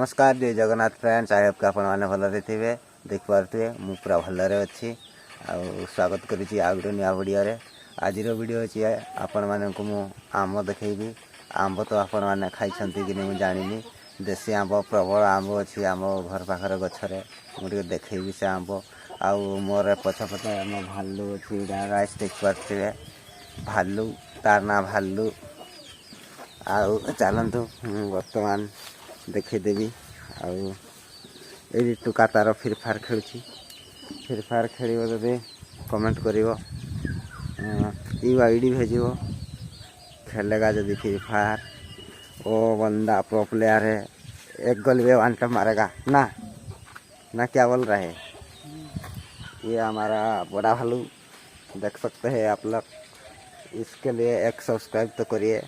नमस्कार जय Jagannath friends I hope आपण मैंने भलरे थे देखिपे मु पूरा भलरे अच्छी स्वागत करुँची आ गोटे नुआ वीडियो आज वीडियो अच्छी आपण मानक मु आम देखी आंब तो आपण मैंने खाई कि नहीं जानी देसी आंब प्रबल आंब अच्छी आम घर पाखर गचरे मुझे देखी से आंब आउ मोर पछपटे आम भालू अच्छी गाइस देखिपे भालू तार ना भालू आउ चलतु बर्तमान देखीदेवी आई टुका तार फ्री फायर खेलुची फ्री फायर खेल जब कमेंट कर आईडी भेज खेलेगा जब फ्री फायर ओ बंदा प्रो प्लेयर है एक गोल भी वन टैप मारेगा ना ना क्या बोल रहा है ये हमारा बड़ा भालू देख सकते हैं आप लोग इसके लिए एक सब्सक्राइब तो करिए।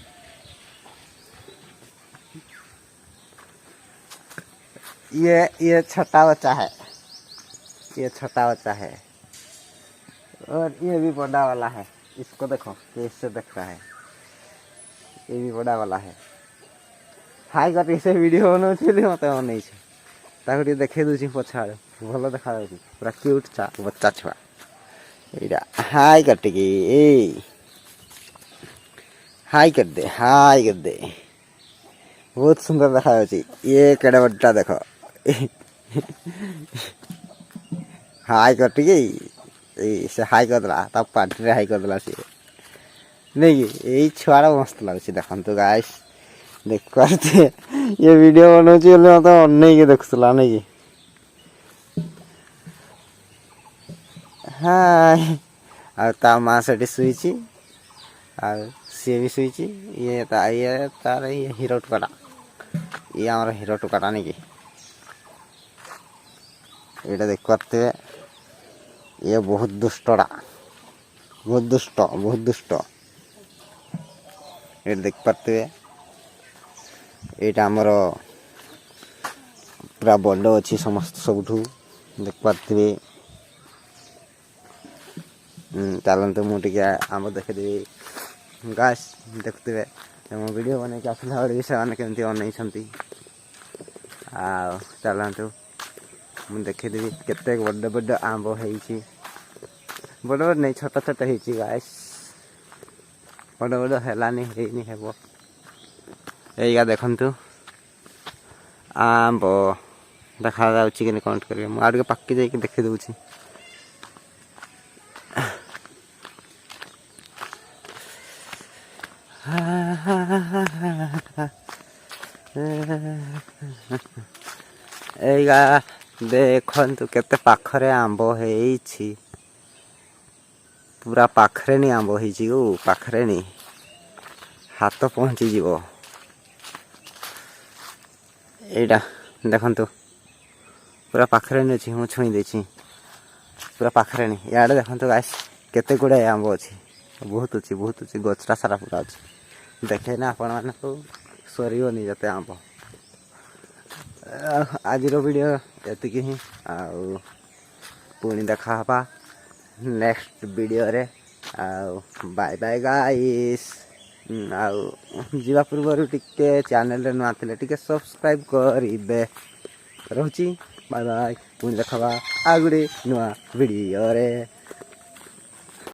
ये छोटा बच्चा है ये छोटा बच्चा है और ये भी बड़ा वाला है। इसको देखो कैसे देख रहा है ये भी बड़ा वाला है। हाई कर से वीडियो बनाऊँ मत नहीं ताकि देखे दूसरी पछाड़ भल देखा पूरा क्यूट चा बच्चा छुआ यहाँ हाई कटिकी हाई कर दे बहुत सुंदर देखा ये केड़े बड़ा देखो हाई कटिकी से हाई करदेला तब पार्टी हाई करदेला सी नहीं यही छुआ मस्त लगे देखो तो गाइस देख पारे ये वीडियो बनाऊँ मत अनेक देखुला नहीं हाय आ माँ से शुई सी भी शुई ये तार ये हीरो टुकाटा ये आम हीरो टुकाटा नहीं कि ये देख पारे ये बहुत दुष्टटा बहुत दुष्ट ये देख पारे यहाँ आमर पूरा बड़ अच्छी समस्त सबुठ देख पारे चलते मुझे आम देखीदेवी गाइस देखुवे मो वीडियो बन के आसला बेले से केमती अनई चलतु मुझे देखीदेवी केते बड़ बड़ आंब हो बड़ बड़ नहीं छोट छोट हो गाइस बड़ बड़ है हेब यही देखु आंब देखा कि कमेंट करेंगे मुझे पाके जाकि देखी दूसरी देखु केते पाखरे आंब है पूरा पाखरे नहीं आंब हो पाखरे नहीं हाथ पहुँची जीव यहाँ देखु पूरा पाखरे नहीं अच्छी मुझे छुई देती पूरा पाखरे नहीं याडे देखु गाइस केते गुड़ाए आंब अच्छी बहुत अच्छी गचरा सारा पूरा अच्छी देखे ना आपण मैंने सरनी जते आंब आज वीडियो ये ही पुणी देखा नेक्स्ट वीडियो रे बाय बाय गाइस जीवा पूर्व टिके चैनल नुआ थे टिके सब्सक्राइब करेंगे रोची बाय बाय पुणी देखा आ गुड़े नुआ वीडियो रे।